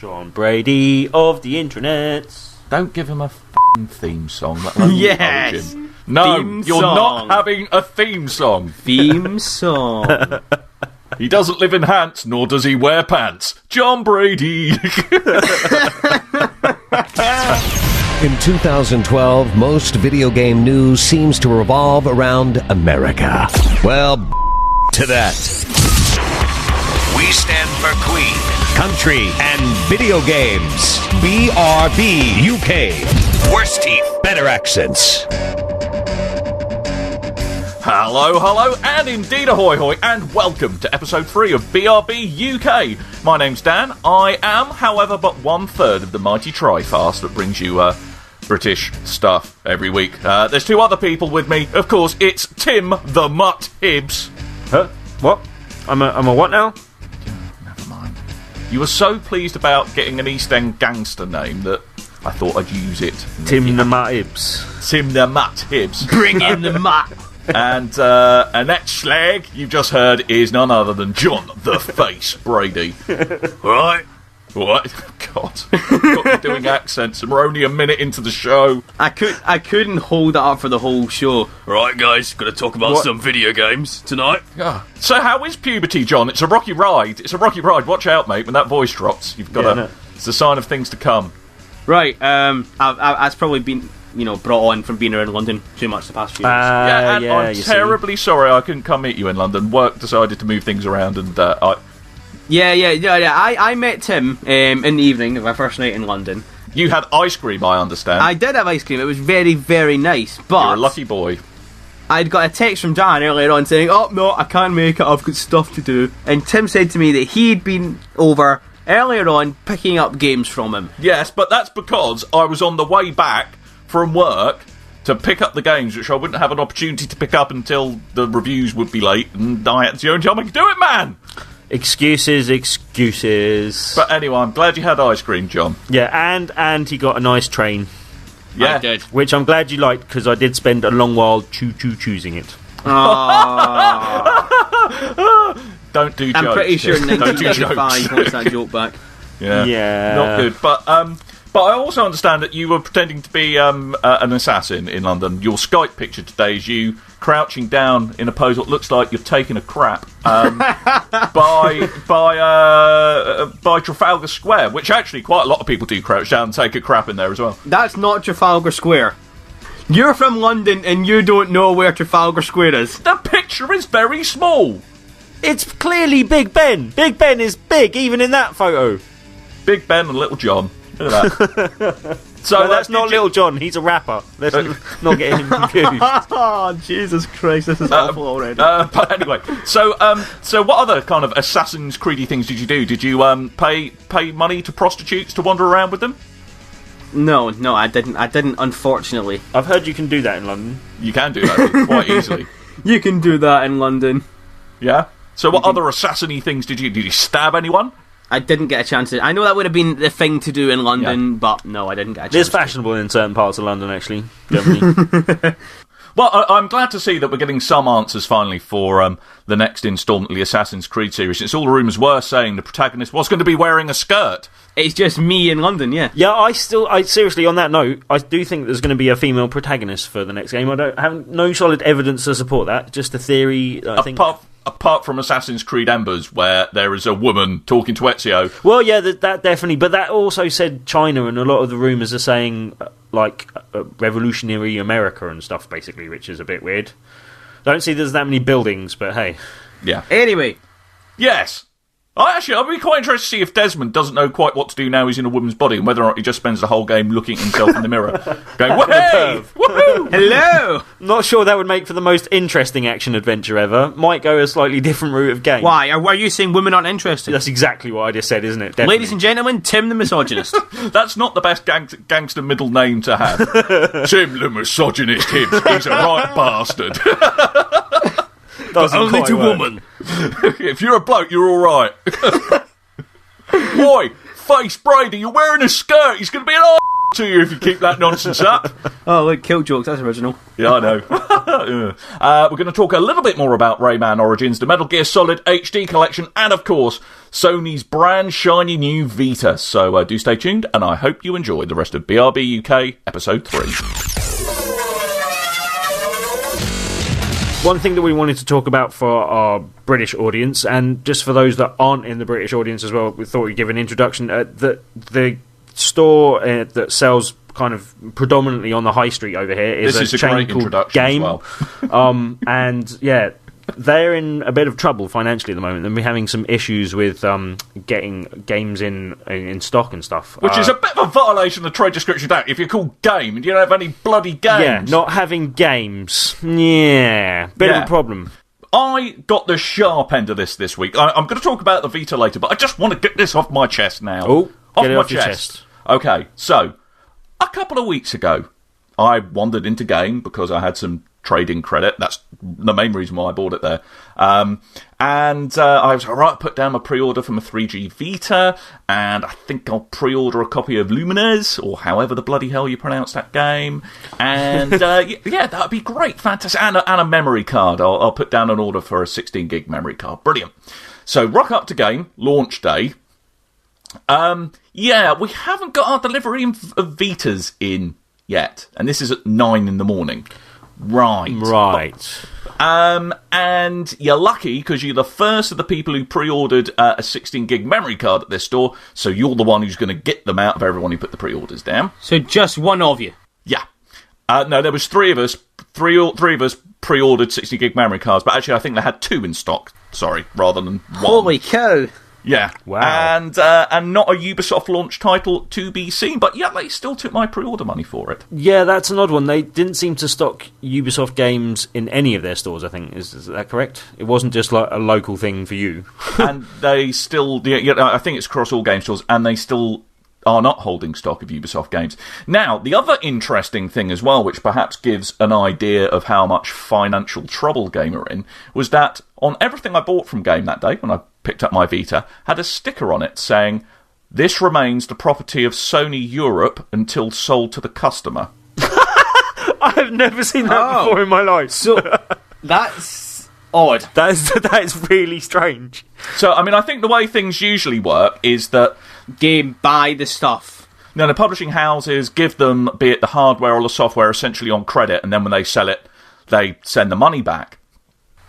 John Brady of the intranets. Don't give him a f***ing theme song. Yes! No, Theme you're song. not having a theme song. Theme song. He doesn't live in Hants, nor does he wear pants. John Brady. In 2012, most video game news seems to revolve around America. Well, to that. We stand for Queen, Country, and Video Games. BRB UK. Worse teeth, better accents. Hello, and indeed ahoy hoy, and welcome to episode 3 of BRB UK. My name's Dan. I am, however, but 1/3 of the mighty Trifast that brings you British stuff every week. There's two other people with me. Of course, it's Tim the Mutt Hibbs. Huh? What? I'm a what now? Never mind. You were so pleased about getting an East End gangster name that I thought I'd use it. Tim the Mutt Hibbs. Tim the Mutt Hibbs. Bring in the mutt. And that slag you've just heard is none other than John the Face Brady. Right? What? God. Got me doing accents and we're only a minute into the show. I couldn't hold it up for the whole show. Right, guys, gotta talk about some video games tonight. Yeah. So how is puberty, John? It's a rocky ride. It's a rocky ride. Watch out, mate. When that voice drops, you've got to... It's a sign of things to come. Right, I've probably been... brought on from being around London too much the past few years. I'm terribly sorry I couldn't come meet you in London. Work decided to move things around and I met Tim in the evening of our first night in London. You had ice cream, I understand. I did have ice cream. It was very, very nice, but... You're a lucky boy. I'd got a text from Dan earlier on saying, "Oh, no, I can't make it, I've got stuff to do." And Tim said to me that he'd been over earlier on picking up games from him. Yes, but that's because I was on the way back from work to pick up the games, which I wouldn't have an opportunity to pick up until the reviews would be late, and it's the only time I could do it, man! Excuses. But anyway, I'm glad you had ice cream, John. Yeah, and he got a nice train. Yeah. I did. Which I'm glad you liked, because I did spend a long while choosing it. Don't do jokes. I'm pretty sure Don't do 1955 jokes. wants that joke back. Yeah. Not good. But I also understand that you were pretending to be an assassin in London. Your Skype picture today is you crouching down in a pose that looks like you're taking a crap by Trafalgar Square, which actually quite a lot of people do crouch down and take a crap in there as well. That's not Trafalgar Square. You're from London and you don't know where Trafalgar Square is. The picture is very small. It's clearly Big Ben. Big Ben is big, even in that photo. Big Ben and Little John. Look at that. So no, that's not Little John. He's a rapper. Let's not get him confused. Oh, Jesus Christ, this is awful already. But anyway, so what other kind of Assassin's Creedy things did you do? Did you pay money to prostitutes to wander around with them? No, I didn't, unfortunately. I've heard you can do that in London. You can do that quite easily. You can do that in London. Yeah? So what other assassin-y things did you stab anyone? I didn't get a chance to. I know that would have been the thing to do in London, but no, I didn't get a chance. It's fashionable in certain parts of London, actually. Generally. Well, I'm glad to see that we're getting some answers finally for the next instalment of the Assassin's Creed series. Since all the rumours were saying the protagonist was going to be wearing a skirt. It's just me in London, yeah. Yeah, I seriously, on that note, I do think there's going to be a female protagonist for the next game. I have no solid evidence to support that. Just a theory. I think. Apart from Assassin's Creed Embers, where there is a woman talking to Ezio. Well, yeah, that definitely. But that also said China, and a lot of the rumours are saying, revolutionary America and stuff, basically, which is a bit weird. Don't see there's that many buildings, but hey. Yeah. Anyway. Yes. I'd be quite interested to see if Desmond doesn't know quite what to do now he's in a woman's body, and whether or not he just spends the whole game looking at himself in the mirror, going, "Hey, woohoo, hello." Not sure that would make for the most interesting action adventure ever. Might go a slightly different route of game. Why? Are you saying women aren't interesting? That's exactly what I just said, isn't it? Definitely. Ladies and gentlemen, Tim the Misogynist. That's not the best gangster middle name to have. Tim the Misogynist Hibbs. He's a right bastard. But only to woman. If you're a bloke, you're all right. Boy, Face Brady, you're wearing a skirt. He's going to be an to you if you keep that nonsense up. Oh, look, kill jokes, that's original. Yeah, I know. We're going to talk a little bit more about Rayman Origins, the Metal Gear Solid HD Collection, and of course, Sony's brand shiny new Vita. So do stay tuned, and I hope you enjoy the rest of BRB UK Episode 3. One thing that we wanted to talk about for our British audience, and just for those that aren't in the British audience as well, we thought we'd give an introduction. The store that sells kind of predominantly on the high street over here is a chain called Game. And yeah, they're in a bit of trouble financially at the moment. They're having some issues with getting games in stock and stuff. Which is a bit of a violation of the trade description act. If you're called Game and you don't have any bloody games. Yeah, not having games. Yeah, bit of a problem. I got the sharp end of this week. I'm going to talk about the Vita later, but I just want to get this off my chest now. Oh, get it off your chest. Okay, so a couple of weeks ago, I wandered into Game because I had some trading credit. That's the main reason why I bought it there. I was all right, put down my pre-order for my 3G Vita, and I think I'll pre-order a copy of Lumines, or however the bloody hell you pronounce that game. And yeah, that'd be great, fantastic. And a memory card. I'll put down an order for a 16 gig memory card. Brilliant. So rock up to Game, launch day. Yeah, we haven't got our delivery of Vitas in yet, and this is at 9 in the morning. Right. And you're lucky because you're the first of the people who pre-ordered a 16 gig memory card at this store, so you're the one who's going to get them out of everyone who put the pre-orders down. So just one of you? Yeah. No, there was three of us. Three of us pre-ordered 16 gig memory cards, but actually I think they had 2 in stock. Sorry, rather than 1. Holy cow! Yeah. Wow. And not a Ubisoft launch title to be seen, but yeah, they still took my pre-order money for it. Yeah, that's an odd one. They didn't seem to stock Ubisoft games in any of their stores, I think. Is that correct? It wasn't just like a local thing for you. And they still, I think it's across all game stores, and they still are not holding stock of Ubisoft games. Now, the other interesting thing as well, which perhaps gives an idea of how much financial trouble Game are in, was that on everything I bought from Game that day, when I picked up my Vita, had a sticker on it saying, "This remains the property of Sony Europe until sold to the customer." I've never seen that before in my life. So, that's odd. That is really strange. So, I mean, I think the way things usually work is that Game buy the stuff. Now, the publishing houses give them, be it the hardware or the software, essentially on credit, and then when they sell it, they send the money back.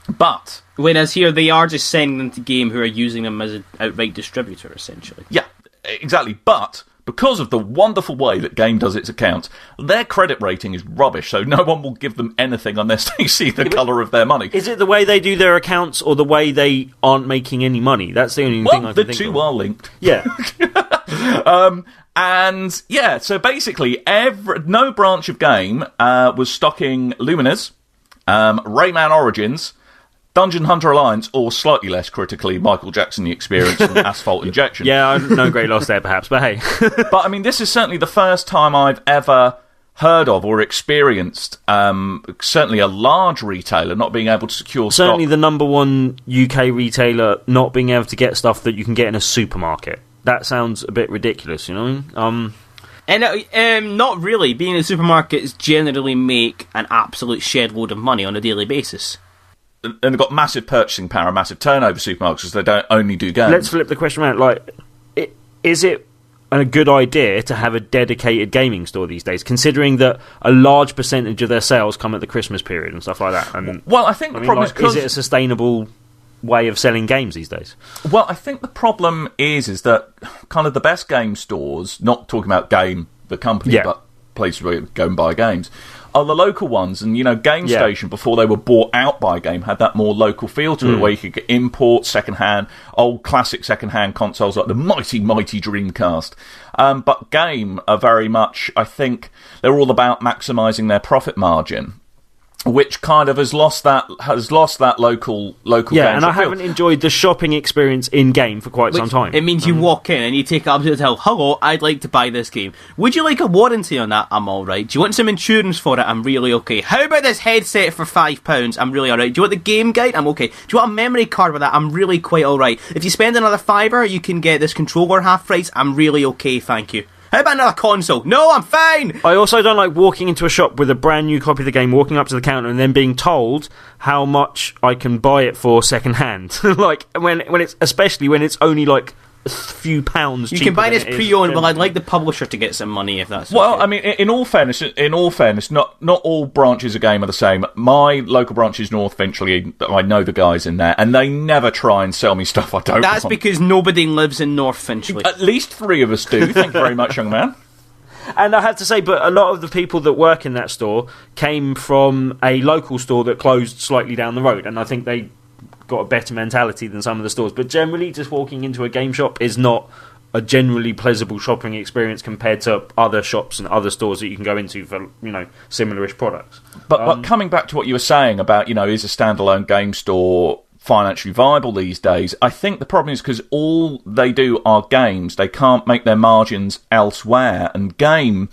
But whereas here, they are just sending them to Game, who are using them as an outright distributor, essentially. Yeah, exactly. But because of the wonderful way that Game does its accounts, their credit rating is rubbish, so no one will give them anything unless they see the colour of their money. Is it the way they do their accounts or the way they aren't making any money? That's the only thing I can think of. The two are linked. Yeah. And yeah, so basically, no branch of Game was stocking Lumines, Rayman Origins, Dungeon Hunter Alliance, or slightly less critically, Michael Jackson The Experience and Asphalt Injection. Yeah, no great loss there perhaps, but hey. But I mean, this is certainly the first time I've ever heard of or experienced certainly a large retailer not being able to secure stock. Certainly the number one UK retailer not being able to get stuff that you can get in a supermarket. That sounds a bit ridiculous, you know? And not really. Being in supermarkets generally make an absolute shed load of money on a daily basis. And they've got massive purchasing power, massive turnover supermarkets, because they don't only do games. Let's flip the question around. Like, is it a good idea to have a dedicated gaming store these days, considering that a large percentage of their sales come at the Christmas period and stuff like that? And well, I think the problem is it a sustainable way of selling games these days? Well, I think the problem is that kind of the best game stores, not talking about Game, the company, but places where you go and buy games, are the local ones. And, you know, Game Station, before they were bought out by Game, had that more local feel to it, where you could get import, second-hand, old classic second-hand consoles like the mighty, mighty Dreamcast. But Game are very much, I think, they're all about maximising their profit margin, which kind of has lost that local yeah, and I haven't enjoyed the shopping experience in Game for quite some time. It means you walk in and you take it up to the till. Hello, I'd like to buy this game. Would you like a warranty on that? I'm alright. Do you want some insurance for it? I'm really okay. How about this headset for £5? I'm really alright. Do you want the game guide? I'm okay. Do you want a memory card with that? I'm really quite alright. If you spend another £5, you can get this controller half price. I'm really okay, thank you. How about another console? No, I'm fine! I also don't like walking into a shop with a brand new copy of the game, walking up to the counter and then being told how much I can buy it for second hand. Like, when it's, especially when it's only like a few pounds cheaper. You can buy this pre-owned. Well, I'd like the publisher to get some money if that's okay. I mean, in all fairness, not all branches of game are the same. My local branch is North Finchley. I know the guys in there, and they never try and sell me stuff I don't That's want. Because nobody lives in North Finchley. At least 3 of us do. Thank you very much, young man. And I have to say, but a lot of the people that work in that store came from a local store that closed slightly down the road, and I think they got a better mentality than some of the stores. But generally, just walking into a game shop is not a generally pleasurable shopping experience compared to other shops and other stores that you can go into for, similar-ish products. But coming back to what you were saying about, is a standalone game store financially viable these days? I think the problem is because all they do are games. They can't make their margins elsewhere, and game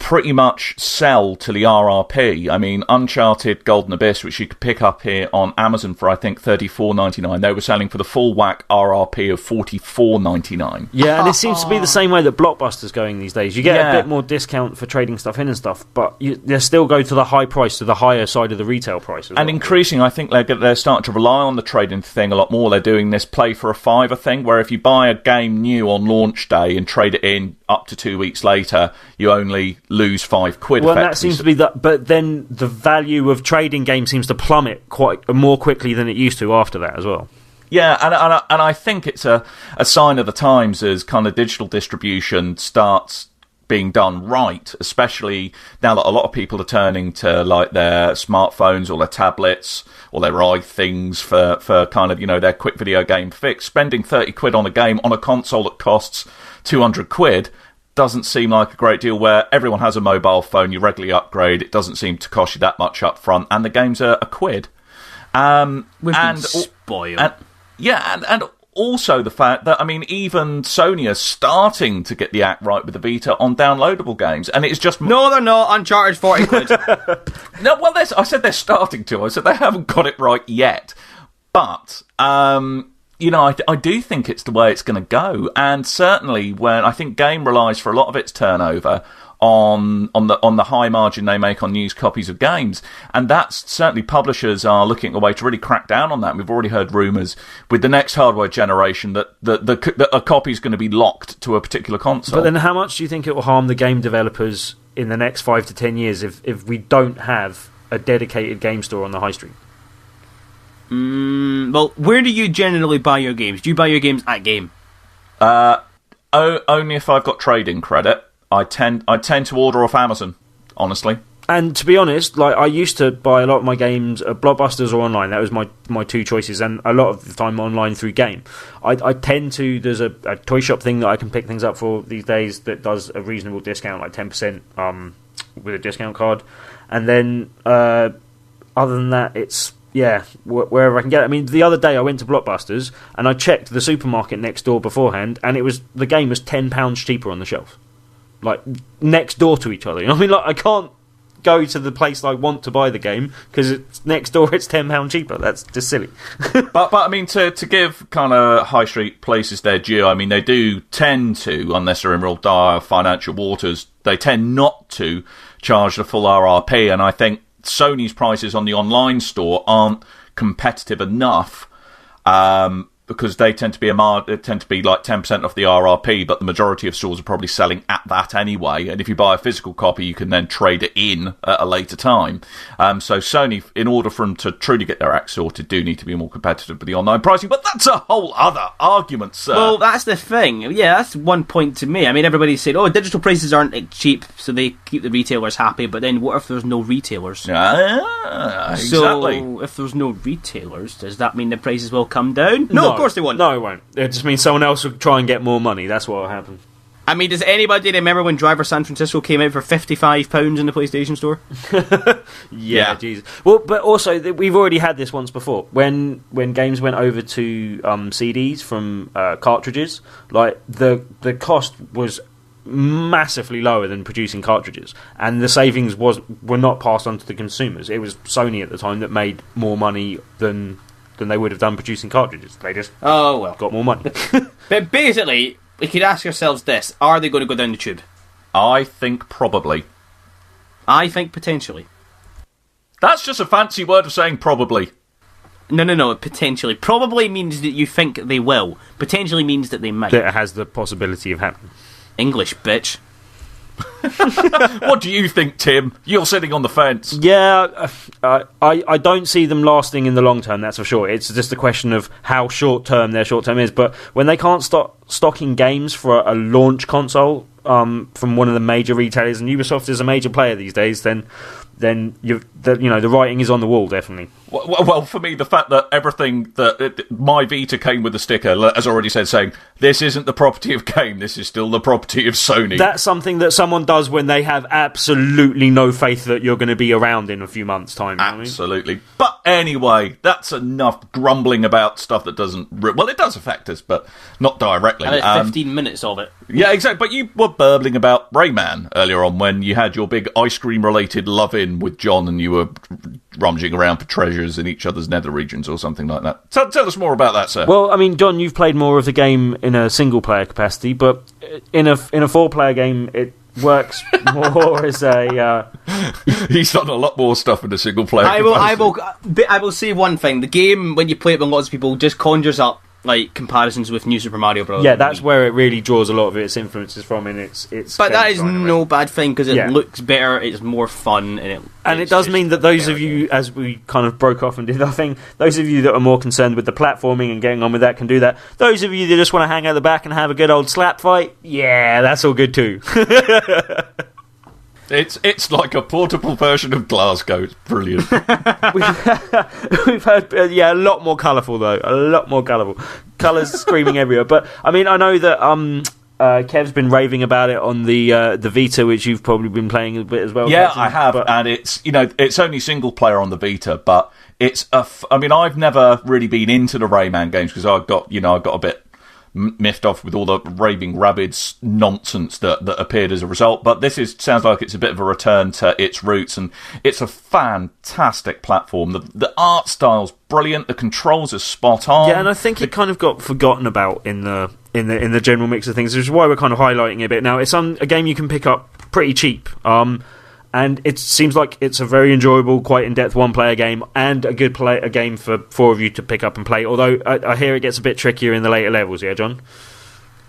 pretty much sell to the RRP. I mean, Uncharted Golden Abyss, which you could pick up here on Amazon for, I think, $34.99. They were selling for the full whack RRP of $44.99. Yeah, and it seems to be the same way that Blockbuster's going these days. You get a bit more discount for trading stuff in and stuff, but they still go to the high price, to the higher side of the retail price. And increasing, I think they're starting to rely on the trading thing a lot more. They're doing this play for a $5 thing, where if you buy a game new on launch day and trade it in up to 2 weeks later, you only lose £5. Well, that seems to be that, but then the value of trading games seems to plummet quite more quickly than it used to after that as well. Yeah, and I think it's a sign of the times as kind of digital distribution starts being done right, especially now that a lot of people are turning to like their smartphones or their tablets or their iThings for kind of, their quick video game fix. Spending £30 on a game on a console that costs £200 doesn't seem like a great deal, where everyone has a mobile phone, you regularly upgrade, it doesn't seem to cost you that much up front, and the games are £1. We've been spoiled. And also the fact that, I mean, even Sony is starting to get the act right with the Vita on downloadable games, and it's just... No, they're not. Uncharted £40. No, well, I said they're starting to. I said they haven't got it right yet. But... I do think it's the way it's going to go, and certainly when I think game relies for a lot of its turnover on the high margin they make on used copies of games, and that's certainly publishers are looking at a way to really crack down on that. We've already heard rumours with the next hardware generation that a copy is going to be locked to a particular console. But then, how much do you think it will harm the game developers in the next 5 to 10 years if we don't have a dedicated game store on the high street? Well, where do you generally buy your games? Do you buy your games at Game? Only if I've got trading credit. I tend to order off Amazon, honestly. And to be honest, like I used to buy a lot of my games at Blockbusters or online. That was my two choices, and a lot of the time online through Game. I tend to. There's a toy shop thing that I can pick things up for these days that does a reasonable discount, like 10% with a discount card. And then other than that, it's wherever I can get it. I mean, the other day I went to Blockbusters and I checked the supermarket next door beforehand, and the game was £10 cheaper on the shelf, like next door to each other. I mean, like I can't go to the place I want to buy the game because it's next door. It's £10 cheaper. That's just silly. but I mean, to give kind of high street places their due, I mean, they do tend to, unless they're in real dire financial waters, they tend not to charge the full RRP, and I think Sony's prices on the online store aren't competitive enough because they tend to be like 10% off the RRP, but the majority of stores are probably selling at that anyway. And if you buy a physical copy, you can then trade it in at a later time. So Sony, in order for them to truly get their act sorted, do need to be more competitive with the online pricing. But that's a whole other argument, sir. Well, that's the thing. Yeah, that's one point to me. I mean, everybody said, "Oh, digital prices aren't cheap, so they keep the retailers happy." But then, what if there's no retailers? Exactly. So, if there's no retailers, does that mean the prices will come down? No, of course they won't. No, it won't. It just means someone else will try and get more money. That's what will happen. I mean, does anybody remember when Driver San Francisco came out for £55 in the PlayStation Store? Yeah, Jesus. Well, but also, we've already had this once before. When games went over to CDs from cartridges, like the cost was massively lower than producing cartridges, and the savings were not passed on to the consumers. It was Sony at the time that made more money than they would have done producing cartridges. They just got more money. But basically, we could ask ourselves this: are they going to go down the tube? I think probably. I think potentially. That's just a fancy word of saying probably. No, potentially. Probably means that you think they will. Potentially means that they might. That it has the possibility of happening. English, bitch. What do you think, Tim? You're sitting on the fence. Yeah, I don't see them lasting in the long term, that's for sure. It's just a question of how short-term their short-term is. But when they can't stop stocking games for a launch console from one of the major retailers, and Ubisoft is a major player these days, then the writing is on the wall, definitely. Well, for me, the fact that everything my Vita came with a sticker, as already said, saying this isn't the property of game, this is still the property of Sony. That's something that someone does when they have absolutely no faith that you're going to be around in a few months' time. Absolutely. You know what I mean? But anyway, that's enough grumbling about stuff that doesn't... Well, it does affect us, but not directly. And 15 minutes of it. Yeah, exactly. But you were burbling about Rayman earlier on when you had your big ice cream-related love-in with Jon and you were rummaging around for treasures in each other's nether regions or something like that. Tell us more about that, sir. Well, I mean, Jon, you've played more of the game in a single-player capacity, but in a four-player game, it works more as a... He's done a lot more stuff in a single-player capacity. I will say one thing. The game, when you play it with lots of people, just conjures up like comparisons with New Super Mario Bros. Yeah, that's where it really draws a lot of its influences from, and it's. But that is no bad thing because it looks better, it's more fun, and it does mean that those of you, as we kind of broke off and did our thing, those of you that are more concerned with the platforming and getting on with that can do that. Those of you that just want to hang out the back and have a good old slap fight, yeah, that's all good too. It's like a portable version of Glasgow. It's brilliant. We've heard, a lot more colourful though. A lot more colourful. Colours screaming everywhere. But I mean, I know that Kev's been raving about it on the Vita, which you've probably been playing a bit as well. Yeah, I have, and it's only single player on the Vita, but I mean, I've never really been into the Rayman games because I got a bit miffed off with all the raving rabbids nonsense that appeared as a result, but this sounds like it's a bit of a return to its roots, and it's a fantastic platform. The art style's brilliant, the controls are spot on. Yeah, and I think it kind of got forgotten about in the general mix of things, which is why we're kind of highlighting it a bit now. It's a game you can pick up pretty cheap. And it seems like it's a very enjoyable, quite in-depth one-player game, and a game for four of you to pick up and play. Although I hear it gets a bit trickier in the later levels, yeah, Jon?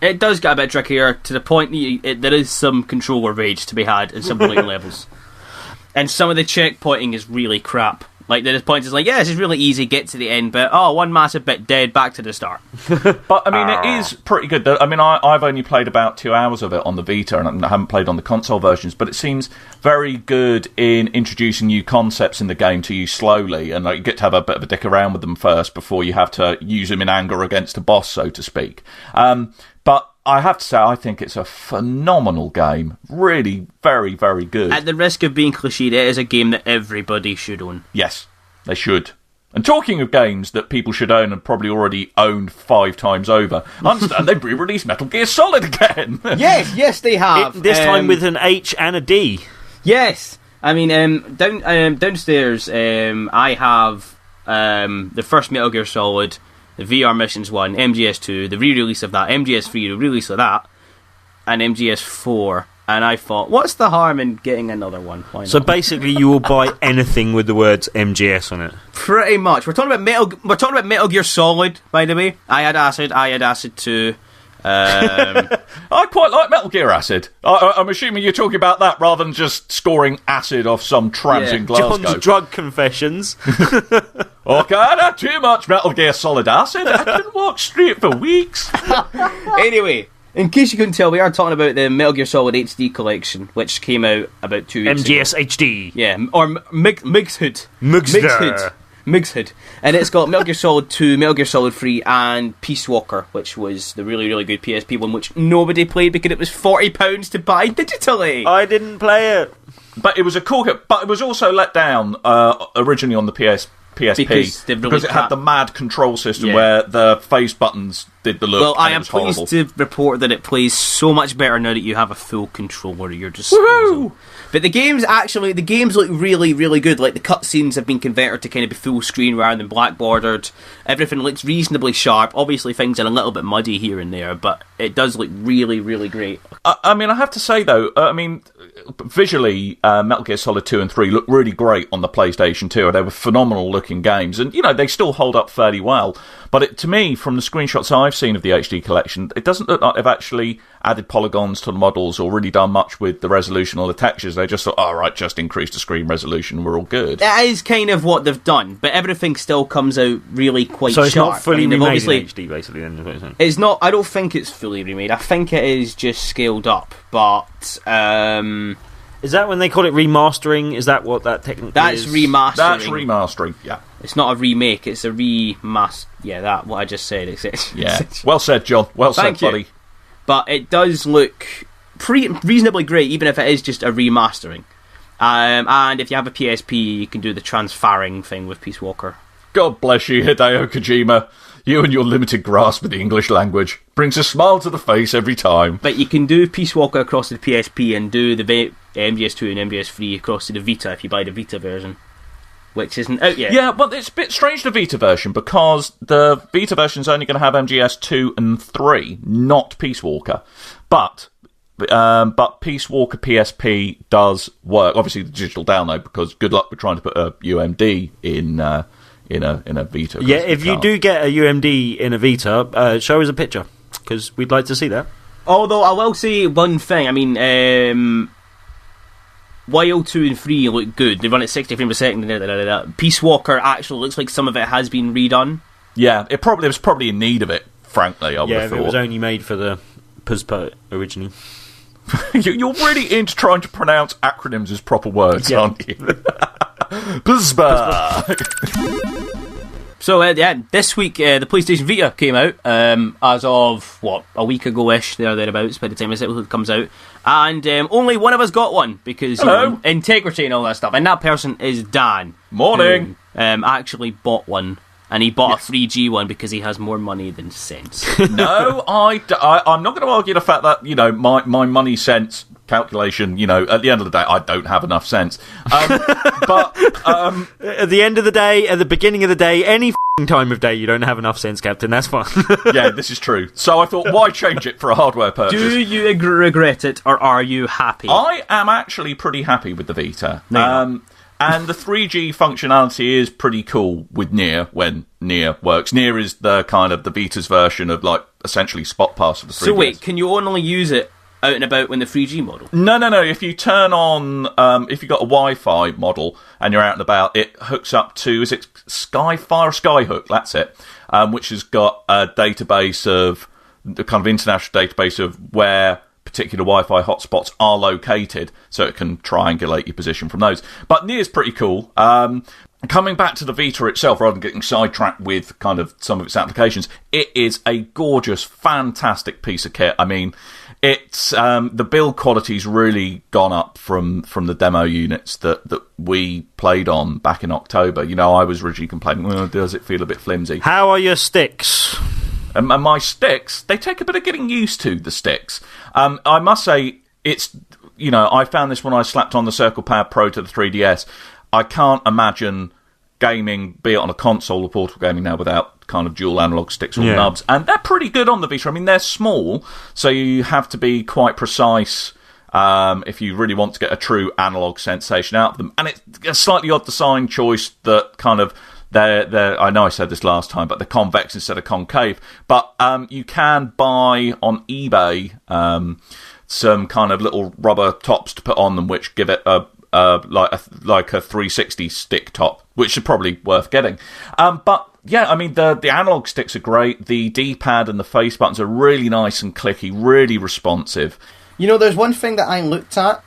It does get a bit trickier to the point that there is some controller rage to be had in some later levels. And some of the checkpointing is really crap. Like, there's points it's like, yeah, this is really easy, get to the end, but, one massive bit dead, back to the start. But, I mean, it is pretty good. I mean, I've only played about 2 hours of it on the Vita, and I haven't played on the console versions, but it seems very good in introducing new concepts in the game to you slowly, and you get to have a bit of a dick around with them first before you have to use them in anger against a boss, so to speak. But I have to say, I think it's a phenomenal game. Really, very, very good. At the risk of being cliched, it is a game that everybody should own. Yes, they should. And talking of games that people should own and probably already owned 5 times over, I understand they've re-released Metal Gear Solid again. Yes, they have. This time with an H and a D. Yes. I mean, downstairs, I have the first Metal Gear Solid, the VR Missions 1, MGS 2, the re-release of that, MGS 3, the release of that, and MGS 4. And I thought, what's the harm in getting another one? Why not? So basically, you will buy anything with the words MGS on it. Pretty much. We're talking about Metal Gear Solid, by the way. I had Acid 2. I quite like Metal Gear Acid. I'm assuming you're talking about that rather than just scoring acid off some tramps in Glasgow. Jon's drug confessions. Okay, I had too much Metal Gear Solid Acid. I couldn't walk straight for weeks. Anyway, in case you couldn't tell, we are talking about the Metal Gear Solid HD Collection, which came out about 2 weeks ago. MGS HD. Yeah, or Mixhood. And it's got Metal Gear Solid 2, Metal Gear Solid 3, and Peace Walker, which was the really, really good PSP one, which nobody played because it was £40 to buy digitally. I didn't play it. But it was a cool game. But it was also let down originally on the PSP because it had the mad control system where the face buttons did the look. Well, I and it am was horrible. pleased to report that it plays so much better now that you have a full controller at your disposal. But the games look really, really good. Like, the cutscenes have been converted to kind of be full screen rather than black bordered. Everything looks reasonably sharp. Obviously, things are a little bit muddy here and there, but it does look really, really great. I mean, I have to say, though, visually, Metal Gear Solid 2 and 3 look really great on the PlayStation 2. They were phenomenal-looking games, and, they still hold up fairly well. But to me, from the screenshots I've seen of the HD Collection, it doesn't look like they've actually added polygons to the models or really done much with the resolution or the textures. They just thought, right, just increase the screen resolution, we're all good. That is kind of what they've done, but everything still comes out really quite sharp. So it's not fully remade in HD, basically, then, is what you're saying? It's not, I don't think it's fully remade. I think it is just scaled up, but... Is that when they call it remastering? Is that what that technically That's is? remastering. That's remastering, yeah. It's not a remake, it's a remaster. Yeah, that, what I just said. Yeah. Well said, John. Well said, buddy. But it does look reasonably great, even if it is just a remastering. And if you have a PSP, you can do the transferring thing with Peace Walker. God bless you, Hideo Kojima. You and your limited grasp of the English language brings a smile to the face every time. But you can do Peace Walker across to the PSP and do the MGS2 and MGS3 across to the Vita if you buy the Vita version, which isn't out yet. Yeah, but it's a bit strange, the Vita version, because the Vita version is only going to have MGS2 and 3, not Peace Walker. But Peace Walker PSP does work. Obviously, the digital download, because good luck with trying to put a UMD in a Vita. Yeah, if you do get a UMD in a Vita, show us a picture, because we'd like to see that. Although I will say one thing, I mean, Wild 2 and 3 look good. They run at 60 frames per second. Peace Walker actually looks like some of it has been redone. Yeah, it was probably in need of it, frankly, I would have thought. It was only made for the PSP originally. You're really into trying to pronounce acronyms as proper words, aren't you? PSP. So, this week the PlayStation Vita came out as of, a week ago-ish, thereabouts, by the time this episode comes out. And only one of us got one, because integrity and all that stuff. And that person is Dan. Morning! Who actually bought one. And he bought a 3G one because he has more money than sense. No, I'm not going to argue the fact that, my money sense calculation, at the end of the day, I don't have enough sense. But at the end of the day, at the beginning of the day, any time of day, you don't have enough sense, Captain. That's fine. Yeah, this is true. So I thought, why change it for a hardware purchase? Do you regret it, or are you happy? I am actually pretty happy with the Vita. And the 3G functionality is pretty cool with Nier, when Nier works. Nier is the kind of the Vita's version of, essentially Spot Pass of the 3DS. So wait, can you only use it out and about when the 3G model? No. If you turn on, if you've got a Wi-Fi model and you're out and about, it hooks up to, is it Skyfire or Skyhook? That's it. Which has got a database of, the kind of international database of where particular Wi-Fi hotspots are located, so it can triangulate your position from those. But Nier's pretty cool. Coming back to the Vita itself, rather than getting sidetracked with kind of some of its applications, it is a gorgeous, fantastic piece of kit. I mean, it's the build quality's really gone up from the demo units that we played on back in October. I was originally complaining, does it feel a bit flimsy? How are your sticks? And my sticks, they take a bit of getting used to, the sticks. I must say, it's, I found this when I slapped on the Circle Pad Pro to the 3DS. I can't imagine gaming, be it on a console or portable gaming now, without kind of dual analog sticks or nubs. And they're pretty good on the Vita. I mean, they're small, so you have to be quite precise if you really want to get a true analog sensation out of them. And it's a slightly odd design choice that kind of... They're, I know I said this last time, but they're convex instead of concave. But you can buy on eBay some kind of little rubber tops to put on them, which give it like a 360 stick top, which is probably worth getting. But yeah, I mean the analog sticks are great. The D-pad and the face buttons are really nice and clicky, really responsive. There's one thing that I looked at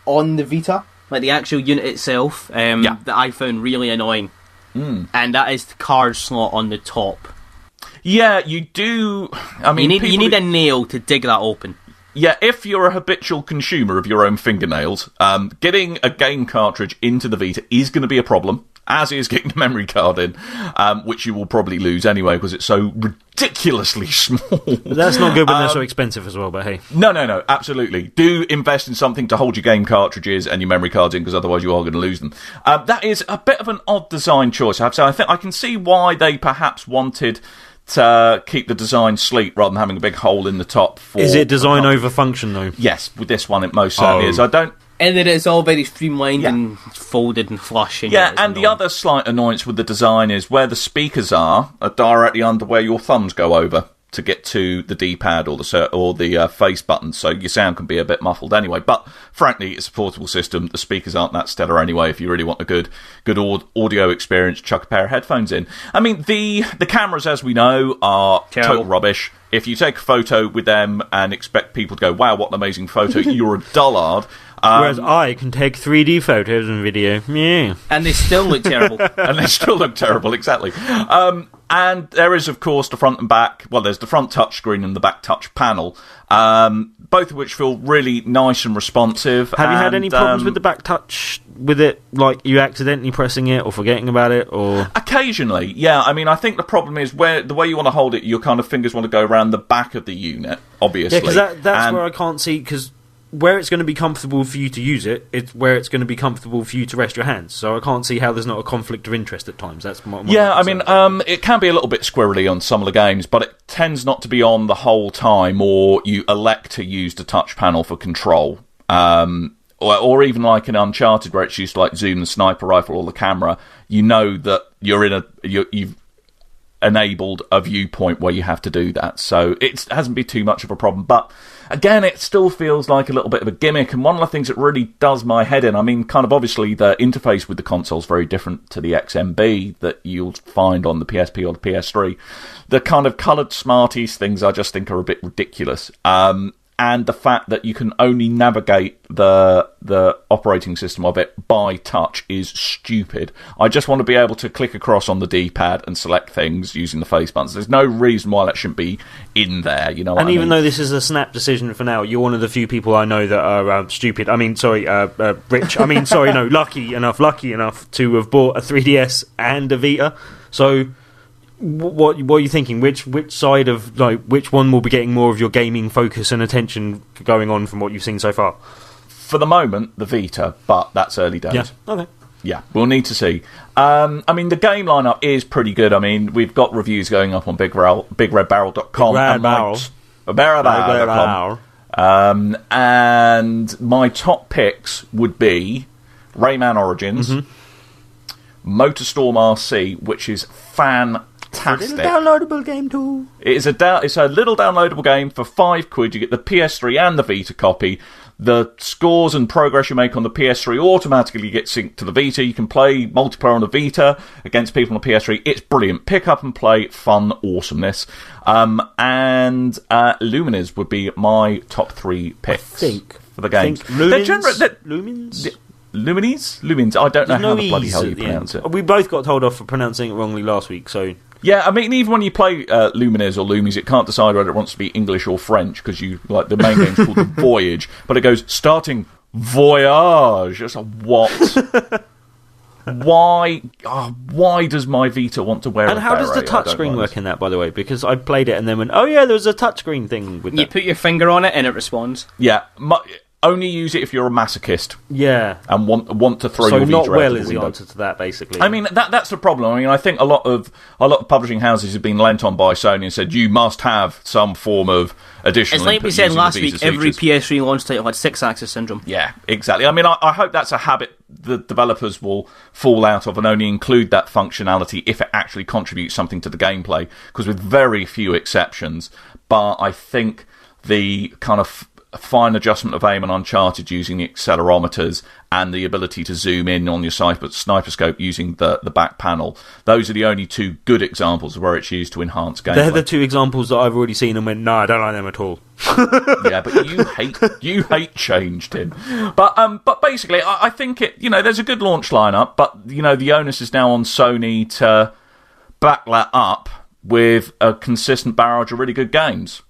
on the Vita, like the actual unit itself, that I found really annoying. And that is the card slot on the top. Yeah, you do. I mean, you need a nail to dig that open. Yeah, if you're a habitual consumer of your own fingernails, getting a game cartridge into the Vita is going to be a problem. as is getting the memory card in, which you will probably lose anyway because it's so ridiculously small. But that's not good when they're so expensive as well, but hey. No, absolutely. Do invest in something to hold your game cartridges and your memory cards in, because otherwise you are going to lose them. That is a bit of an odd design choice, I have to say. I think I can see why they perhaps wanted to keep the design sleek rather than having a big hole in the top. Is it design over function, though? Yes, with this one it most certainly is. And then it's all very streamlined and folded and flush. And and the other slight annoyance with the design is where the speakers are directly under where your thumbs go over to get to the D-pad or the face button, so your sound can be a bit muffled anyway. But frankly, it's a portable system. The speakers aren't that stellar anyway. If you really want a good audio experience, chuck a pair of headphones in. I mean, the cameras, as we know, are total rubbish. If you take a photo with them and expect people to go, wow, what an amazing photo, you're a dullard. Whereas I can take 3D photos and video. Yeah. And they still look terrible. Exactly. And there is, of course, the front and back. Well, there's the front touchscreen and the back touch panel, both of which feel really nice and responsive. Have you had any problems with the back touch, with it, like you accidentally pressing it or forgetting about it? Or occasionally, yeah. I mean, I think the problem is the way you want to hold it, your kind of fingers want to go around the back of the unit, obviously. Yeah, because that's where I can't see, because where it's going to be comfortable for you to use it, it's where it's going to be comfortable for you to rest your hands. So I can't see how there's not a conflict of interest at times. That's my I mean, it can be a little bit squirrely on some of the games, but it tends not to be on the whole time, or you elect to use the touch panel for control. Or even like in Uncharted, where it's used to like zoom the sniper rifle or the camera, you know that you've enabled a viewpoint where you have to do that. So it hasn't been too much of a problem. But again, it still feels like a little bit of a gimmick. And one of the things that really does my head in, I mean, kind of obviously the interface with the console is very different to the XMB that you'll find on the PSP or the PS3. The kind of coloured Smarties things I just think are a bit ridiculous. And the fact that you can only navigate the operating system of it by touch is stupid. I just want to be able to click across on the D-pad and select things using the face buttons. There's no reason why that shouldn't be in there, you know what I mean? And even though this is a snap decision for now, you're one of the few people I know that are stupid. I mean, sorry, rich. I mean, sorry, no, lucky enough to have bought a 3DS and a Vita. So what are you thinking? Which side of, like, which one will be getting more of your gaming focus and attention going on from what you've seen so far? For the moment, the Vita, but that's early days. Yeah. Okay. Yeah, we'll need to see. I mean, the game lineup is pretty good. I mean, we've got reviews going up on BigRedBarel.com. BigRedBarel. And my top picks would be Rayman Origins, MotorStorm RC, which is fantastic. It's a downloadable game too. It's a little downloadable game for £5. You get the PS3 and the Vita copy. The scores and progress you make on the PS3 automatically get synced to the Vita. You can play multiplayer on the Vita against people on the PS3. It's brilliant. Pick up and play. Fun awesomeness. And Lumines would be my top 3 picks for the game. Lumines? Lumines? I don't know how the bloody hell you pronounce it. We both got told off for pronouncing it wrongly last week, so... Yeah, I mean, even when you play Lumines or Lumies, it can't decide whether it wants to be English or French, because the main game's called The Voyage, but it goes, starting Voyage. It's like, what? Why does my Vita want to wear And how does the touchscreen work in that, by the way? Because I played it and then went, oh yeah, there was a touchscreen thing with that. You put your finger on it and it responds. Yeah, only use it if you're a masochist. Yeah. And want to throw your Vita out the window. So not well is the answer to that, basically. I mean, that's the problem. I mean, I think a lot of publishing houses have been lent on by Sony and said, you must have some form of additional It's like input we said using last the week, Vita every features. PS3 launch title had 6-axis syndrome. Yeah, exactly. I mean, I hope that's a habit the developers will fall out of and only include that functionality if it actually contributes something to the gameplay, because with very few exceptions. But I think the kind of fine adjustment of aim and Uncharted using the accelerometers and the ability to zoom in on your sniper scope using the back panel, those are the only 2 good examples of where it's used to enhance gameplay. They're the 2 examples that I've already seen and went, no, I don't like them at all. Yeah, but you hate change, Tim. But basically, I think there's a good launch lineup, but the onus is now on Sony to back that up with a consistent barrage of really good games.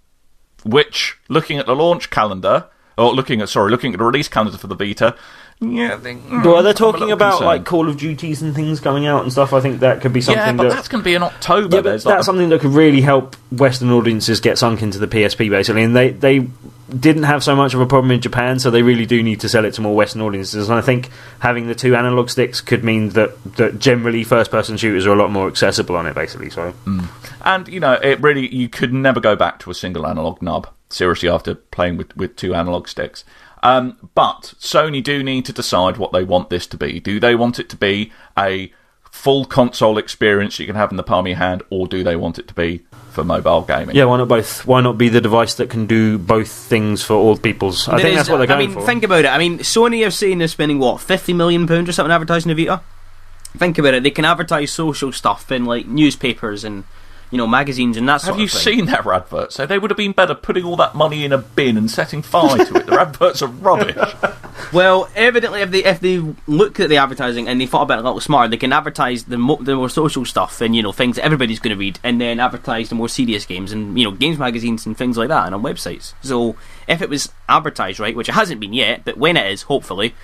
Which, looking at the launch calendar, or looking at the release calendar for the Vita, Yeah, well, they're talking about like Call of Duties and things coming out and stuff. I think that could be something. Yeah, but that's going to be in October. Yeah, but that's something that could really help Western audiences get sunk into the PSP, basically. And they didn't have so much of a problem in Japan, so they really do need to sell it to more Western audiences. And I think having the 2 analog sticks could mean that generally first-person shooters are a lot more accessible on it, basically. So, and it really, you could never go back to a single analog nub. Seriously, after playing with 2 analog sticks. But Sony do need to decide what they want this to be. Do they want it to be a full console experience you can have in the palm of your hand, or do they want it to be for mobile gaming? Yeah, why not both? Why not be the device that can do both things for all people's? I think that's what they're going for. Think about it. I mean, Sony are saying they're spending, £50 million or something advertising the Vita? Think about it. They can advertise social stuff in, like, newspapers and, magazines and that sort of thing. Have you seen their adverts? So they would have been better putting all that money in a bin and setting fire to it. Their adverts are rubbish. Well, evidently, if they look at the advertising and they thought about it a little smarter, they can advertise the more social stuff and things that everybody's going to read, and then advertise the more serious games and games magazines and things like that, and on websites. So if it was advertised right, which it hasn't been yet, but when it is, hopefully,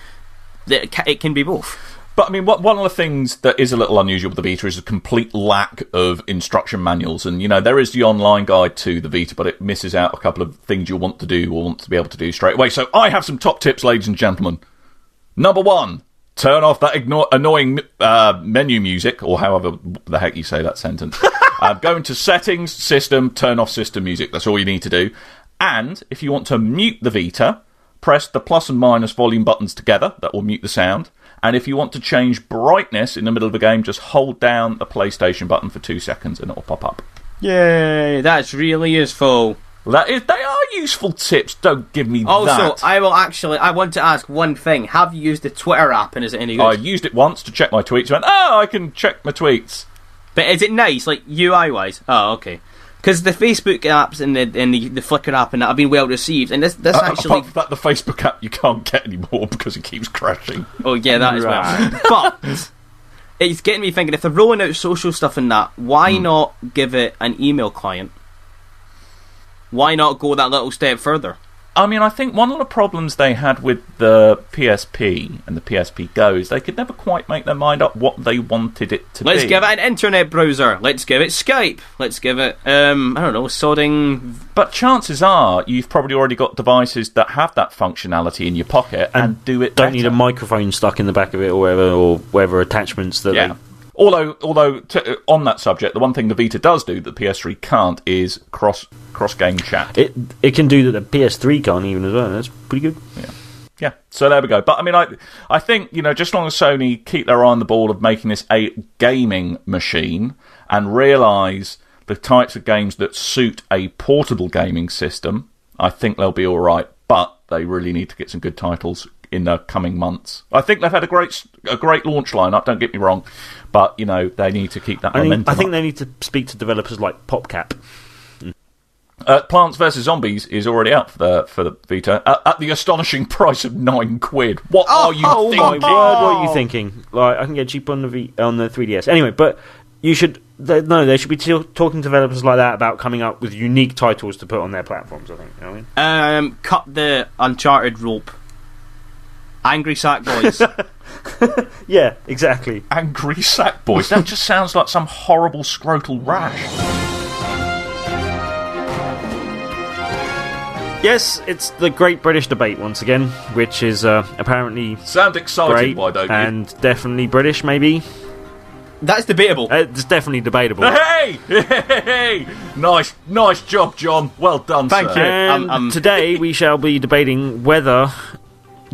it can be both. But I mean, one of the things that is a little unusual with the Vita is a complete lack of instruction manuals. And, there is the online guide to the Vita, but it misses out a couple of things you'll want to do or want to be able to do straight away. So I have some top tips, ladies and gentlemen. Number 1, turn off that annoying menu music, or however the heck you say that sentence. Go into Settings, System, turn off System Music. That's all you need to do. And if you want to mute the Vita, press the plus and minus volume buttons together. That will mute the sound. And if you want to change brightness in the middle of a game, just hold down the PlayStation button for 2 seconds and it'll pop up. Yay, that's really useful. They are useful tips, don't give me that. Also, I want to ask one thing. Have you used the Twitter app and is it any good? I used it once to check my tweets. I went, I can check my tweets. But is it nice, like UI-wise? Oh, okay. Because the Facebook apps and the Flickr app and that have been well received, and this actually... Apart from that, the Facebook app you can't get anymore because it keeps crashing. Oh yeah, that as well. But it's getting me thinking, if they're rolling out social stuff and that, why not give it an email client? Why not go that little step further? I mean, I think one of the problems they had with the PSP and the PSP Go is they could never quite make their mind up what they wanted it to be. Let's give it an internet browser. Let's give it Skype. Let's give it, I don't know, sodding... But chances are you've probably already got devices that have that functionality in your pocket and do it don't need a microphone stuck in the back of it or whatever attachments that they... Although on that subject, the one thing the Vita does do that the PS3 can't is cross-game chat. It can do that the PS3 can't even as well. That's pretty good. Yeah. So there we go. But I mean, I think just as long as Sony keep their eye on the ball of making this a gaming machine and realise the types of games that suit a portable gaming system, I think they'll be all right. But they really need to get some good titles in the coming months. I think they've had a great launch lineup. Don't get me wrong, but they need to keep that momentum. I think they need to speak to developers like PopCap. Plants vs Zombies is already out for the Vita at the astonishing price of £9. What are you thinking? Oh my word! What are you thinking? Like, I can get cheap on the 3DS. Anyway, but you should. They should be talking to developers like that about coming up with unique titles to put on their platforms. I think. You know what I mean? Cut the Uncharted rope. Angry Sackboys. Yeah, exactly. Angry Sackboys. That just sounds like some horrible scrotal rash. Yes, it's the Great British Debate once again, which is apparently sound excited, great, why don't you? And definitely British, maybe. That's debatable. It's definitely debatable. Hey! Nice job, John. Well done, Thank you. And today we shall be debating whether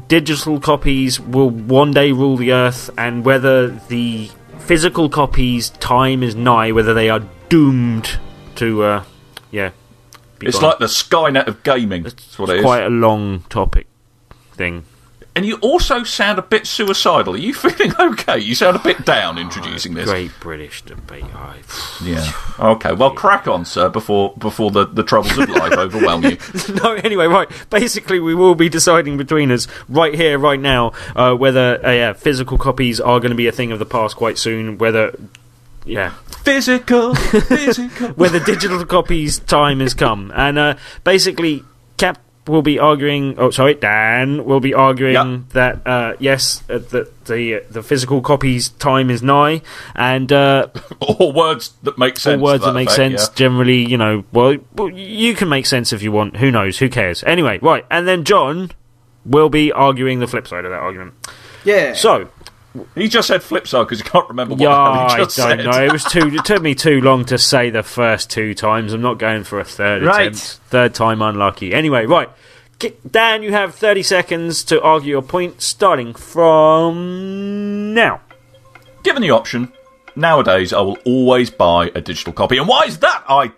digital copies will one day rule the earth, and whether the physical copies' time is nigh, whether they are doomed to, it's like the Skynet of gaming. That's what it is. Quite a long topic thing. And you also sound a bit suicidal. Are you feeling okay? You sound a bit down introducing this. Great British Debate. Yeah. Okay. Well, crack on, sir, before the troubles of life overwhelm you. No. Anyway, right. Basically, we will be deciding between us right here, right now, whether physical copies are going to be a thing of the past quite soon. Whether. Yeah. Physical. Whether digital copies' time has come. And basically, will be arguing. Oh, sorry, Dan will be arguing that yes, that the physical copy's time is nigh, and all words that make sense. All words that make sense. Generally, you know, well, you can make sense if you want. Who knows? Who cares? Anyway, right, and then John will be arguing the flip side of that argument. Yeah. So. He just said flip side because he can't remember what the hell he just said. I don't know. It took me too long to say the first 2 times. I'm not going for a third attempt. Third time unlucky. Anyway, right. Dan, you have 30 seconds to argue your point, starting from now. Given the option, nowadays I will always buy a digital copy. And why is that, I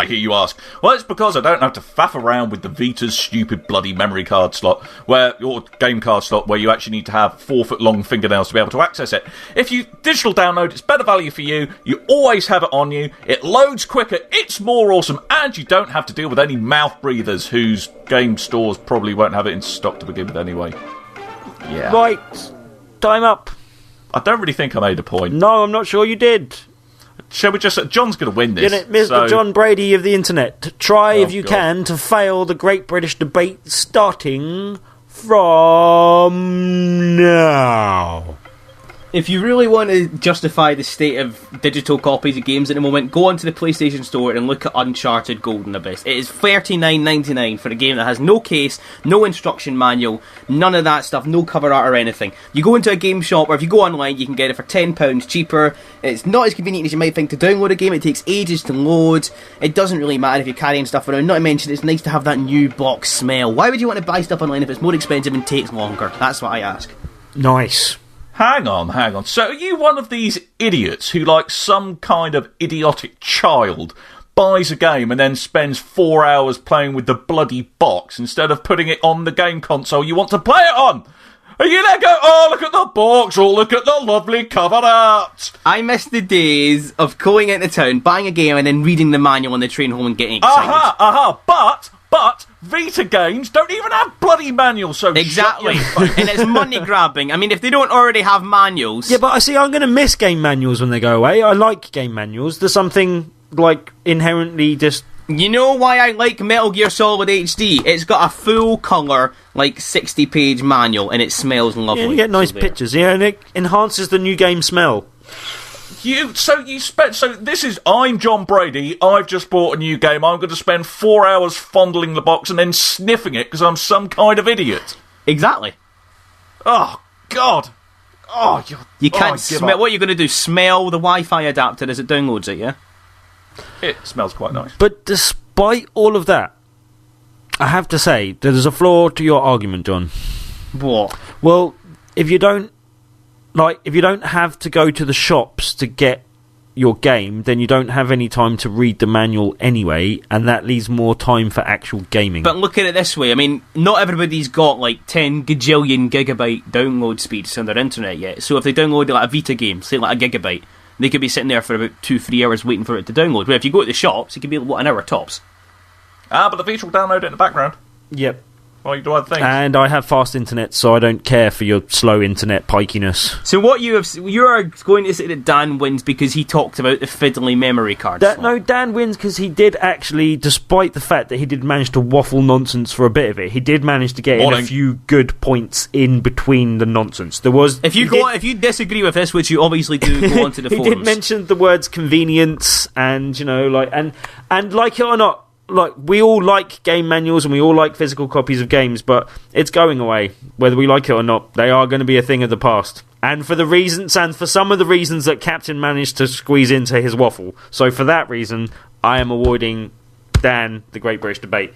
hear you ask? Well, it's because I don't have to faff around with the Vita's stupid bloody memory card slot, or game card slot, where you actually need to have 4-foot-long fingernails to be able to access it. If you digital download, it's better value for you, you always have it on you, it loads quicker, it's more awesome, and you don't have to deal with any mouth breathers whose game stores probably won't have it in stock to begin with anyway. Yeah. Right. Time up. I don't really think I made a point. No, I'm not sure you did. Shall we just... John's going to win this. Mr. John Brady of the internet, try if you can to fail the Great British Debate starting from now. If you really want to justify the state of digital copies of games at the moment, go onto the PlayStation Store and look at Uncharted Golden Abyss. It is $39.99 for a game that has no case, no instruction manual, none of that stuff, no cover art or anything. You go into a game shop, or if you go online, you can get it for £10 cheaper. It's not as convenient as you might think to download a game. It takes ages to load. It doesn't really matter if you're carrying stuff around. Not to mention, it's nice to have that new box smell. Why would you want to buy stuff online if it's more expensive and takes longer? That's what I ask. Nice. Hang on. So are you one of these idiots who, like some kind of idiotic child, buys a game and then spends 4 hours playing with the bloody box instead of putting it on the game console you want to play it on? Are you there go, oh, look at the box, oh, look at the lovely cover art? I miss the days of going into town, buying a game and then reading the manual on the train home and getting excited. But Vita games don't even have bloody manuals, so exactly. And it's money grabbing. I mean, if they don't already have manuals... Yeah, but I see, I'm going to miss game manuals when they go away. I like game manuals. There's something, like, inherently just... You know why I like Metal Gear Solid HD? It's got a full colour, like, 60-page manual, and it smells lovely. Yeah, you get nice pictures, yeah, and it enhances the new game smell. I'm John Brady, I've just bought a new game, I'm going to spend 4 hours fondling the box and then sniffing it because I'm some kind of idiot. Exactly. Oh, God. Oh, you can't smell. What are you going to do? Smell the Wi-Fi adapter as it downloads it, yeah? It smells quite nice. But despite all of that, I have to say, there's a flaw to your argument, John. What? Well, if you don't have to go to the shops to get your game, then you don't have any time to read the manual anyway, and that leaves more time for actual gaming. But look at it this way, I mean, not everybody's got like 10 gajillion gigabyte download speeds on their internet yet, so if they download like a Vita game, say like a gigabyte, they could be sitting there for about 2-3 hours waiting for it to download, where if you go to the shops, it could be an hour tops. But the Vita will download it in the background. Yep. While you do other things. And I have fast internet, so I don't care for your slow internet pikiness. So what you are going to say that Dan wins because he talked about the fiddly memory card slot. No, Dan wins because he did actually, despite the fact that he did manage to waffle nonsense for a bit of it, he did manage to get in a few good points in between the nonsense. There was... If you disagree with this, which you obviously do, go onto the forums. He did mention the words convenience and, you know, like... And like it or not, like, we all like game manuals and we all like physical copies of games, but it's going away. Whether we like it or not, they are going to be a thing of the past. And for some of the reasons that Captain managed to squeeze into his waffle. So for that reason, I am awarding Dan the Great British Debate.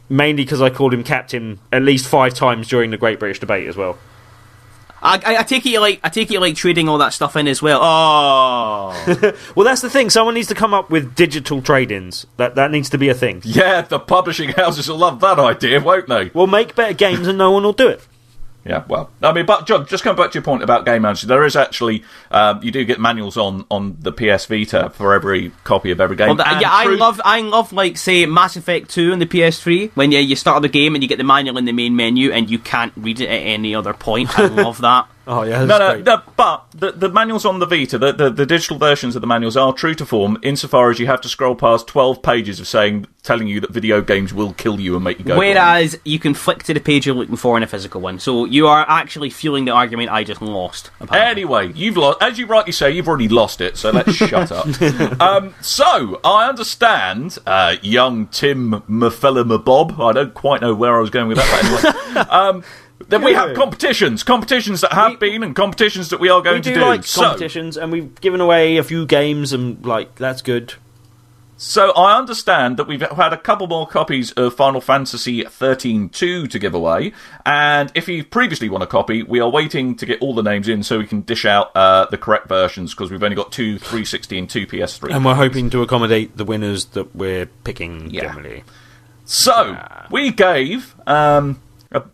Mainly because I called him Captain at least 5 times during the Great British Debate as well. I take it you like trading all that stuff in as well. Oh, well, that's the thing. Someone needs to come up with digital trade-ins. That needs to be a thing. Yeah, the publishing houses will love that idea, won't they? We'll make better games, and no one will do it. Yeah, well, I mean, but John, just coming back to your point about game manuals, there is actually you do get manuals on the PS Vita for every copy of every game. Well, I love like say Mass Effect 2 on the PS3 when you start the game and you get the manual in the main menu and you can't read it at any other point. I love that. Oh yeah, No, but the manuals on the Vita, the digital versions of the manuals are true to form insofar as you have to scroll past 12 pages of telling you that video games will kill you and make you go. Whereas you can flick to the page you're looking for in a physical one, so you are actually fueling the argument I just lost. Apparently. Anyway, you've lost, as you rightly say, you've already lost it. So let's shut up. So I understand, young Tim, my fella, my Bob. I don't quite know where I was going with that, but anyway. Then we have competitions that have been and competitions that we are going to do. We do like competitions, and we've given away a few games, and that's good. So I understand that we've had a couple more copies of Final Fantasy 13-2 to give away, and if you've previously won a copy, we are waiting to get all the names in so we can dish out the correct versions, because we've only got 2 360 and 2 PS3. And we're hoping to accommodate the winners that we're picking generally. So, we gave...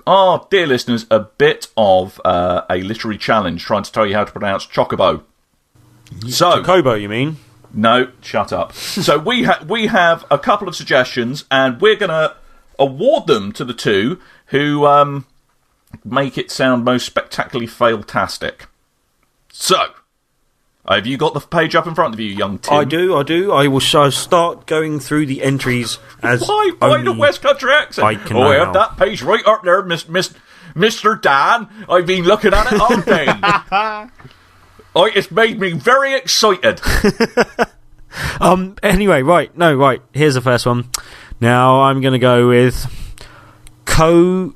our dear listeners, a bit of a literary challenge trying to tell you how to pronounce chocobo. So, Chocobo, you mean? No, shut up. So we have a couple of suggestions, and we're going to award them to the two who make it sound most spectacularly fail-tastic. So, have you got the page up in front of you, young Tim? I do. I will start going through the entries as Why the West Country accent? I can I have that page right up there, Mr. Dan. I've been looking at it all day. It's made me very excited. Anyway, right. Here's the first one. Now I'm going to go with Kahokobo.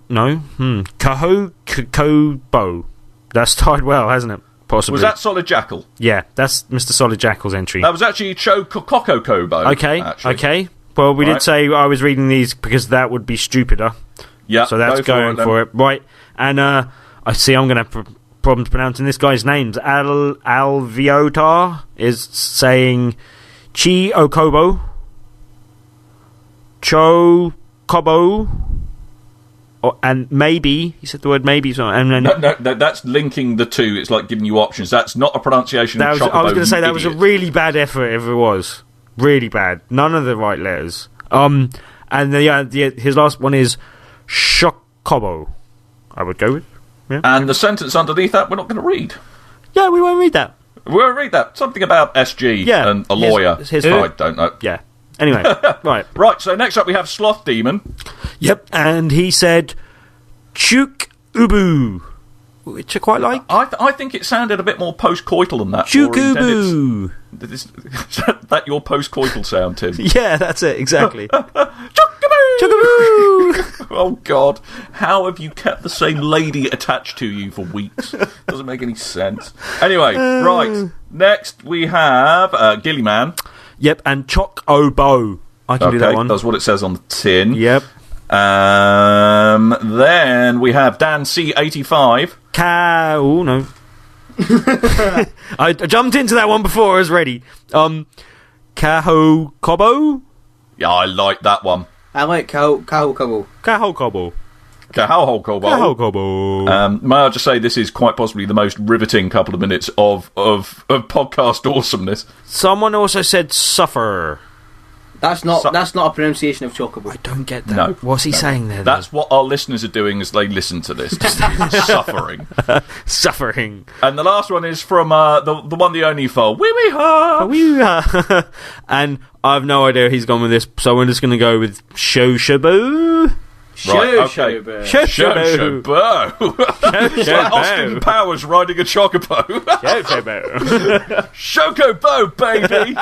That's tied well, hasn't it? Possibly. Was that Solid Jackal? Yeah, that's Mr. Solid Jackal's entry. That was actually Chocokobo. Okay. Well, we did say I was reading these because that would be stupider. Yeah. So that's going for it. Right. And I see I'm going to have problems pronouncing this guy's names. Alviotar is saying Chi-Okobo. Chocobo. And maybe, he said the word maybe. And then, no, that's linking the two. It's like giving you options. That's not a pronunciation of chocobo. I was going to say that was a really bad effort if it was. Really bad. None of the right letters. And his last one is Chocobo, I would go with. Yeah. And the sentence underneath that, we're not going to read. Yeah, we won't read that. We won't read that. Something about SG and a lawyer. I don't know. Yeah. Anyway, right. Right, so next up we have Sloth Demon. Yep, and he said Chuk Ubu, which I quite like. I think it sounded a bit more post-coital than that. Chuk Ubu. Is that your post-coital sound, Tim? Yeah, that's it, exactly. Chuk-a-boo! Oh, God. How have you kept the same lady attached to you for weeks? Doesn't make any sense. Anyway, right. Next we have Gillyman. Yep, and Chocobo. I can do that one. That's what it says on the tin. Yep. Then we have Dan C85. Oh, no. I jumped into that one before I was ready. Kahokobo? Yeah, I like that one. I like Kahokobo. Kahokobo. Kahokobo. May I just say this is quite possibly the most riveting couple of minutes of podcast awesomeness. Someone also said suffer. That's not a pronunciation of chocobo. I don't get that. No, what's he saying there? That's what our listeners are doing as they listen to this. Suffering. Suffering. And the last one is from the one, the only for Wee Wee Ha. And I have no idea he's gone with this, so I'm just going to go with Shoshabu. Right, okay. Shoshabu. It's like Austin Powers riding a chocobo. Chocobo, baby.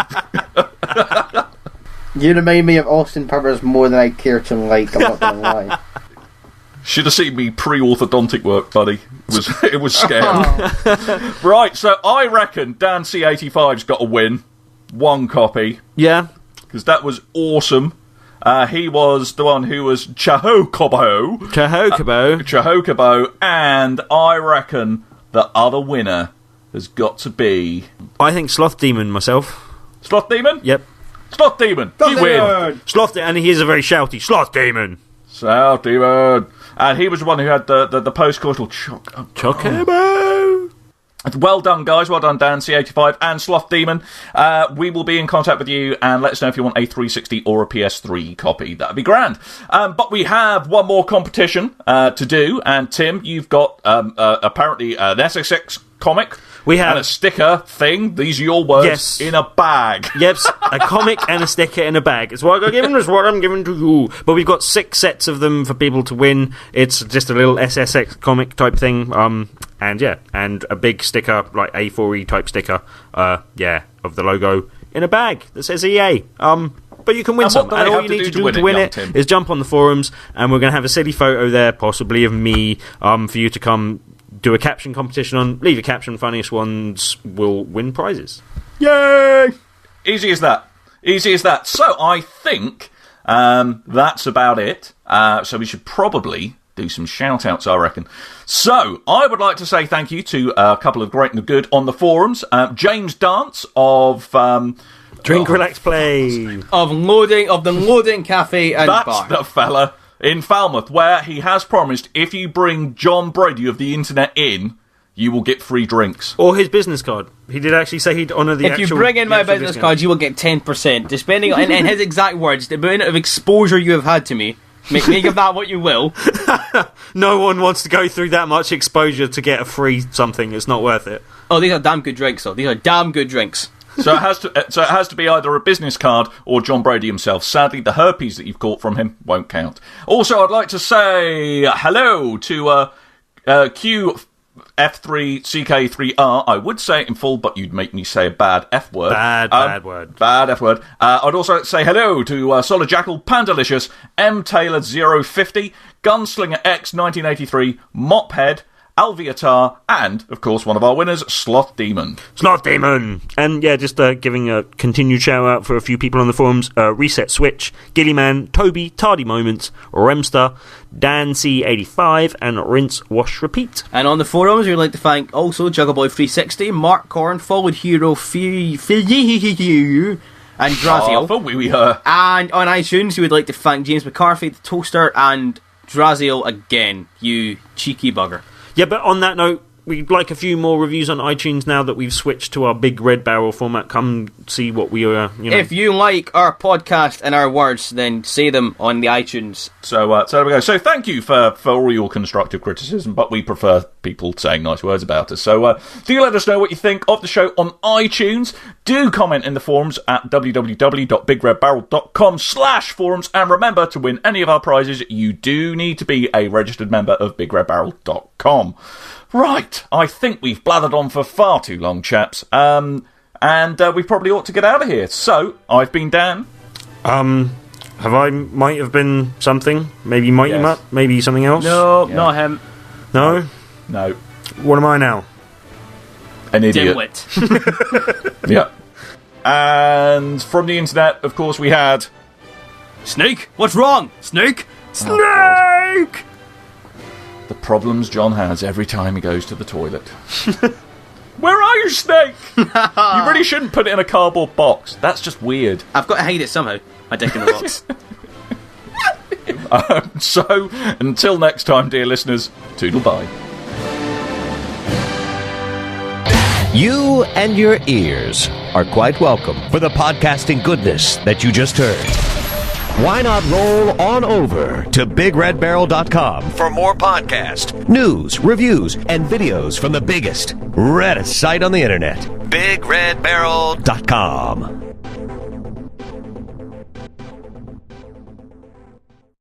You remind me of Austin Powers more than I care to like, I'm not going to lie. Should have seen me pre-orthodontic work, buddy. It was scary. Right, so I reckon Dan C85's got to win. One copy. Yeah. Because that was awesome. He was the one who was Chocobo, and I reckon the other winner has got to be... I think Sloth Demon myself. Sloth Demon? Yep. Sloth Demon, you win. Sloth and he is a very shouty Sloth Demon. Sloth Demon. And he was the one who had the post-coital Chocobo. Well done, guys. Well done, Dan, C85, and Sloth Demon. We will be in contact with you, and let us know if you want a 360 or a PS3 copy. That'd be grand. But we have one more competition to do, and Tim, you've got apparently an SSX comic. We have and a sticker thing. These are your words. Yes. In a bag. Yep, a comic and a sticker in a bag. It's what I got given. It's what I'm giving to you. But we've got 6 sets of them for people to win. It's just a little SSX comic type thing. And a big sticker, like A4E type sticker. Of the logo in a bag that says EA. But you can win some. And all you need to do to win it is jump on the forums, and we're going to have a silly photo there, possibly of me, for you to come do a caption competition on. Leave a caption, funniest ones will win prizes. Yay! Easy as that. So I think that's about it. So we should probably do some shout-outs, I reckon. So I would like to say thank you to a couple of great and good on the forums. James Dance of... Drink, Relax, Play. Of the Loading Cafe and That's Bar. the fella in Falmouth, where he has promised if you bring John Brady of the internet in, you will get free drinks. Or his business card. He did actually say he'd honour the If you bring in my business card, you will get 10%. Depending on in his exact words, the amount of exposure you have had to me, make of that what you will. No one wants to go through that much exposure to get a free something. It's not worth it. Oh, these are damn good drinks, though. These are damn good drinks. So it has to be either a business card or John Brady himself. Sadly, the herpes that you've caught from him won't count. Also, I'd like to say hello to QF3CK3R. I would say it in full, but you'd make me say a bad F word. Bad word. Bad F word. I'd also like to say hello to Solid Jackal, Pandalicious, M Taylor 050, Gunslinger X 1983, Mophead, Alviatar, and, of course, one of our winners, Sloth Demon. And, just giving a continued shout-out for a few people on the forums. Reset Switch, Gillyman, Toby, Tardy Moments, Remster, Dan C85, and Rinse, Wash, Repeat. And on the forums, we'd like to thank also Juggleboy360, Mark Corn, Forward Hero, and Draziel. And on iTunes, we would like to thank James McCarthy, the Toaster, and Draziel again, you cheeky bugger. Yeah, but on that note, we'd like a few more reviews on iTunes now that we've switched to our Big Red Barrel format. Come see what we are, If you like our podcast and our words, then say them on the iTunes. So there we go. So thank you for all your constructive criticism, but we prefer people saying nice words about us. So do let us know what you think of the show on iTunes. Do comment in the forums at www.bigredbarrel.com/forums. And remember, to win any of our prizes, you do need to be a registered member of BigRedBarrel.com. Right, I think we've blathered on for far too long, chaps. And we probably ought to get out of here. So, I've been Dan. Might have been something? Maybe Mighty Mutt? Maybe something else? No, not him. No? No. What am I now? An idiot. Dimwit. Yeah. And from the internet, of course, we had... Snake? What's wrong? Snake? Oh, Snake! The problems John has every time he goes to the toilet. Where are you, Snake? You really shouldn't put it in a cardboard box. That's just weird. I've got to hide it somehow. My dick in the box. So, until next time, dear listeners, toodle bye. You and your ears are quite welcome for the podcasting goodness that you just heard. Why not roll on over to BigRedBarrel.com for more podcast, news, reviews, and videos from the biggest, reddest site on the internet, BigRedBarrel.com.